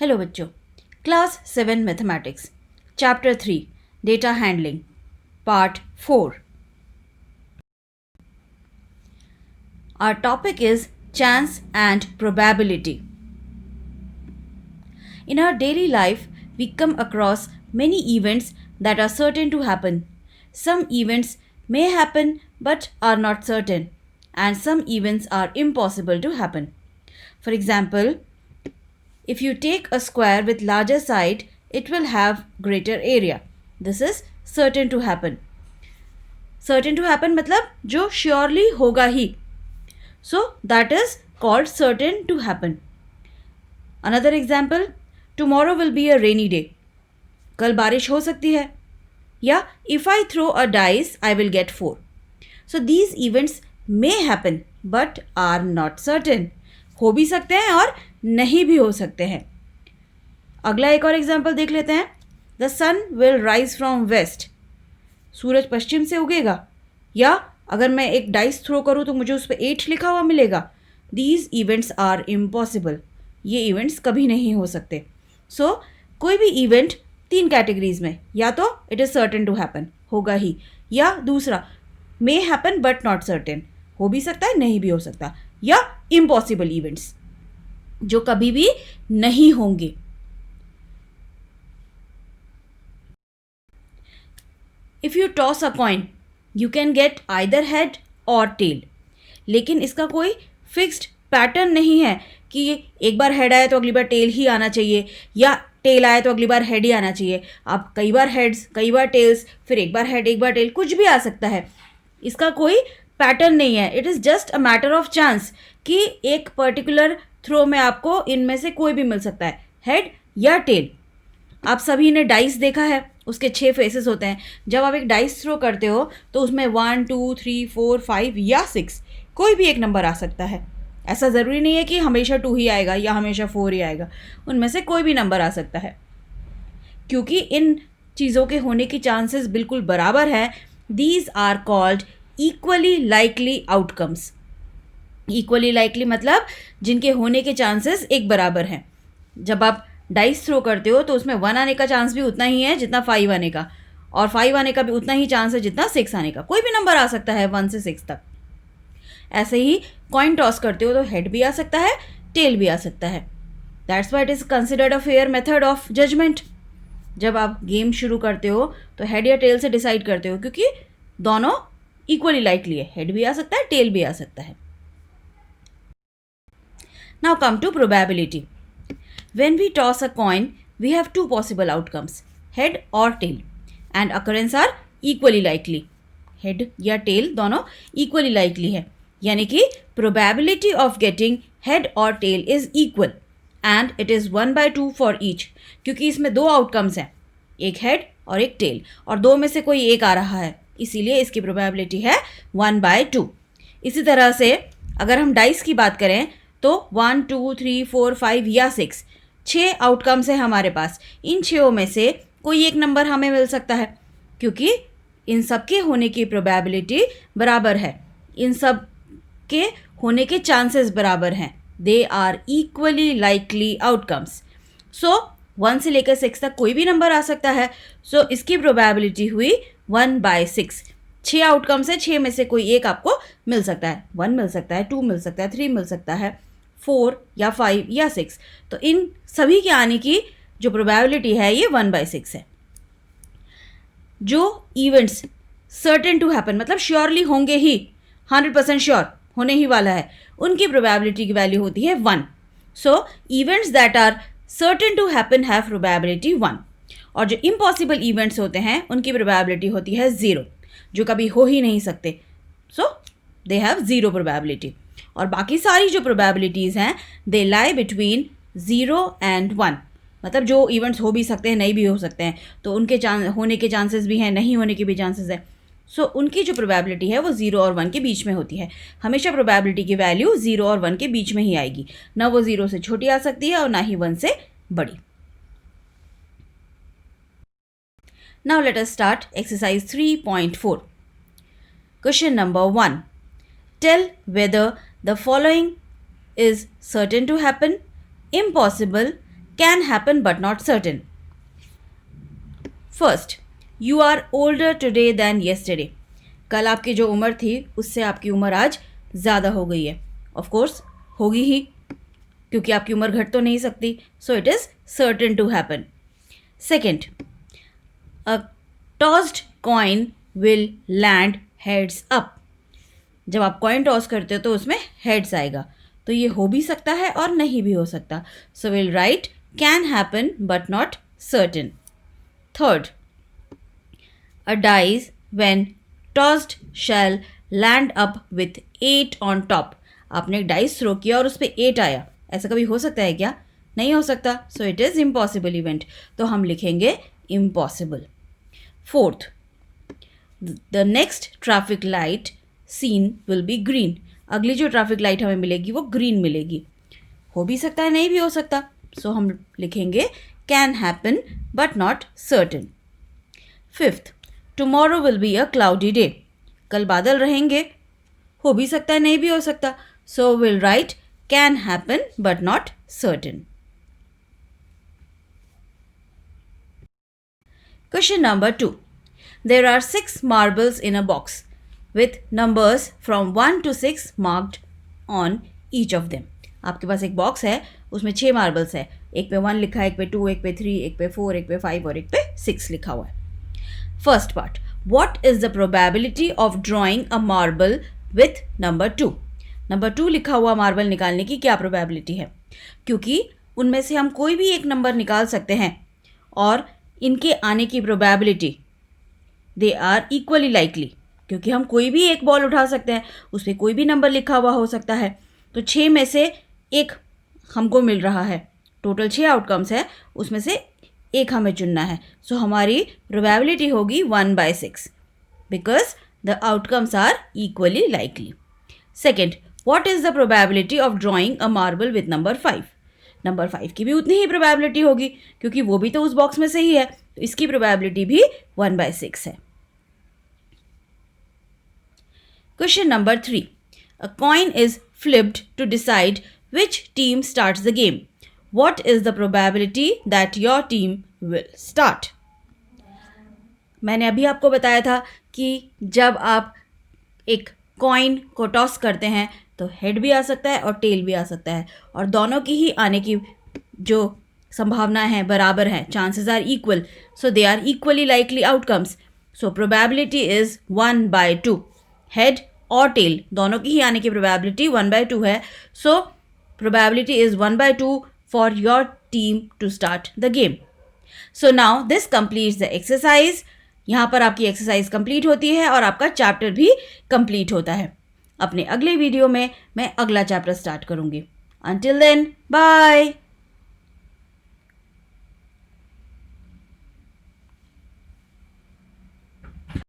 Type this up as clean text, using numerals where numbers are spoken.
Hello बच्चों, class 7 mathematics chapter 3 data handling part 4. Our topic is chance and probability. In our daily life, we come across many events that are certain to happen. Some events may happen but are not certain, and some events are impossible to happen. For example, if you take a square with larger side, it will have greater area. This is certain to happen. Certain to happen मतलब जो surely होगा ही. So that is called certain to happen. Another example, tomorrow will be a rainy day. कल बारिश हो सकती है. या if I throw a dice, I will get 4. So these events may happen but are not certain. हो भी सकते हैं और नहीं भी हो सकते हैं. अगला एक और एग्जाम्पल देख लेते हैं. The sun will rise from west. सूरज पश्चिम से उगेगा. या अगर मैं एक डाइस थ्रो करूँ तो मुझे उस पर 8 लिखा हुआ मिलेगा. These events are impossible. ये इवेंट्स कभी नहीं हो सकते. सो कोई भी इवेंट 3 कैटेगरीज में, या तो it is certain to happen, होगा ही, या दूसरा may happen but not certain, हो भी सकता है नहीं भी हो सकता, या इम्पॉसिबल इवेंट्स जो कभी भी नहीं होंगे. If you toss a coin you can get either head और टेल. लेकिन इसका कोई फिक्स्ड पैटर्न नहीं है कि एक बार हेड आया तो अगली बार टेल ही आना चाहिए, या टेल आया तो अगली बार हेड ही आना चाहिए. आप कई बार हेड्स, कई बार टेल्स, फिर एक बार हेड एक बार टेल, कुछ भी आ सकता है. इसका कोई पैटर्न नहीं है. It is just a matter of chance कि एक पर्टिकुलर थ्रो में आपको इनमें से कोई भी मिल सकता है, हेड या टेल. आप सभी ने डाइस देखा है, उसके 6 फेसेस होते हैं. जब आप एक डाइस थ्रो करते हो तो उसमें 1 2 3 4 5 या 6 कोई भी एक नंबर आ सकता है. ऐसा ज़रूरी नहीं है कि हमेशा 2 ही आएगा या हमेशा 4 ही आएगा. उनमें से कोई भी नंबर आ सकता है. क्योंकि इन चीज़ों के होने की चांसेस बिल्कुल बराबर हैं, these are called equally likely outcomes. Equally likely मतलब जिनके होने के चांसेस एक बराबर हैं. जब आप डाइस थ्रो करते हो तो उसमें 1 आने का चांस भी उतना ही है जितना 5 आने का, और 5 आने का भी उतना ही चांस है जितना 6 आने का. कोई भी नंबर आ सकता है 1 से 6 तक. ऐसे ही कॉइन टॉस करते हो तो हेड भी आ सकता है, टेल भी आ सकता है. That's why it is considered a fair method of judgement. जब आप गेम शुरू करते हो तो हेड या टेल से डिसाइड करते हो, क्योंकि दोनों इक्वली लाइकली है. हेड भी आ सकता है, टेल भी आ सकता है. Now come to probability. When we toss a coin, we have 2 possible outcomes, head or tail, and occurrence are equally likely. Head या tail दोनों equally likely है, यानी कि probability of getting head or tail is equal and it is 1/2 for each. क्योंकि इसमें 2 outcomes हैं, एक head और एक tail, और 2 में से कोई एक आ रहा है, इसीलिए इसकी probability है 1/2. इसी तरह से अगर हम डाइस की बात करें तो 1 2 3 4 5 या 6 6 आउटकम्स हैं हमारे पास. इन 6 में से कोई एक नंबर हमें मिल सकता है, क्योंकि इन सब के होने की प्रोबेबिलिटी बराबर है, इन सब के होने के चांसेस बराबर हैं. They are equally likely outcomes. So 1 से लेकर 6 तक कोई भी नंबर आ सकता है. सो इसकी प्रोबेबिलिटी हुई 1/6. 6 आउटकम्स है, 6 में से कोई एक आपको मिल सकता है. 1 मिल सकता है, 2 मिल सकता है, 3 मिल सकता है, 4 या 5 या 6. तो इन सभी के आने की जो प्रोबेबिलिटी है ये 1/6 है. जो इवेंट्स सर्टेन टू हैपन मतलब श्योरली होंगे ही, 100% श्योर होने ही वाला है, उनकी प्रोबेबिलिटी की वैल्यू होती है 1. So events that are certain to happen have probability 1, और जो इम्पॉसिबल इवेंट्स होते हैं उनकी प्रोबेबिलिटी होती है 0, जो कभी हो ही नहीं सकते. सो दे हैव 0 प्रोबेबिलिटी. और बाकी सारी जो प्रोबेबिलिटीज़ हैं दे लाई बिटवीन 0 and 1. मतलब जो इवेंट्स हो भी सकते हैं, नहीं भी हो सकते हैं, तो उनके होने के चांसेस भी हैं, नहीं होने के भी चांसेस हैं. सो उनकी जो प्रोबेबिलिटी है वो 0 और 1 के बीच में होती है. हमेशा प्रोबेबिलिटी की वैल्यू 0 और 1 के बीच में ही आएगी, ना वो 0 से छोटी आ सकती है और ना ही 1 से बड़ी. Now let us start exercise 3.4. Question number 1. Tell whether the following is certain to happen, impossible, can happen but not certain. First, you are older today than yesterday. कल आपकी जो उम्र थी उससे आपकी उम्र आज ज़्यादा हो गई है. ऑफ कोर्स होगी ही, क्योंकि आपकी उम्र घट तो नहीं सकती. So it is certain to happen. Second, a tossed coin will land heads up. जब आप कॉइन टॉस करते हो तो उसमें हेड्स आएगा, तो ये हो भी सकता है और नहीं भी हो सकता. So will write can happen but not certain. Third, a dice when tossed shall land up with 8 on top. आपने एक डाइस थ्रो किया और उस पर 8 आया. ऐसा कभी हो सकता है क्या? नहीं हो सकता. So it is impossible event. तो हम लिखेंगे impossible. Fourth, the next traffic light seen will be green. अगली जो ट्रैफिक लाइट हमें मिलेगी वो ग्रीन मिलेगी. हो भी सकता है, नहीं भी हो सकता. सो हम लिखेंगे can happen but not certain. Fifth, tomorrow will be a cloudy day. कल बादल रहेंगे. हो भी सकता है, नहीं भी हो सकता. So will write can happen but not certain. Question number 2. There are 6 marbles in a box with numbers from 1 to 6 marked on each of them. आपके पास एक बॉक्स है, उसमें 6 मार्बल्स है. एक पे 1 लिखा है, एक पे 2, एक पे 3, एक पे 4, एक पे 5 और एक पे 6 लिखा हुआ है. First part. What is the probability of drawing a marble with number 2? Number 2 लिखा हुआ मार्बल निकालने की क्या प्रोबेबिलिटी है? क्योंकि उनमें से हम कोई भी एक नंबर निकाल सकते हैं और इनके आने की probability they are equally likely, क्योंकि हम कोई भी एक बॉल उठा सकते हैं, उस पर कोई भी नंबर लिखा हुआ हो सकता है. तो 6 में से एक हमको मिल रहा है. टोटल 6 आउटकम्स है, उसमें से एक हमें चुनना है. सो हमारी प्रोबेबिलिटी होगी 1/6 because the outcomes are equally likely. Second, what is the probability of drawing a marble with number 5? Number 5 की भी उतनी ही प्रोबेबिलिटी होगी, क्योंकि वो भी तो उस बॉक्स में से ही है. तो इसकी प्रोबेबिलिटी भी 1/6 है. Question number 3. A coin is flipped to decide which team starts the game. What is the probability that your team will start? मैंने अभी आपको बताया था कि जब आप एक कॉइन को टॉस करते हैं तो हेड भी आ सकता है और टेल भी आ सकता है, और दोनों की ही आने की जो संभावनाएं हैं बराबर हैं. Chances are equal, so they are equally likely outcomes. So probability is 1/2. Head और टेल दोनों की ही आने की प्रोबेबिलिटी 1/2 है. सो probability is 1/2 for your team to start the game. So now this completes the exercise. यहाँ पर आपकी एक्सरसाइज कंप्लीट होती है और आपका चैप्टर भी कंप्लीट होता है. अपने अगले वीडियो में मैं अगला चैप्टर स्टार्ट करूँगी. Until then, bye.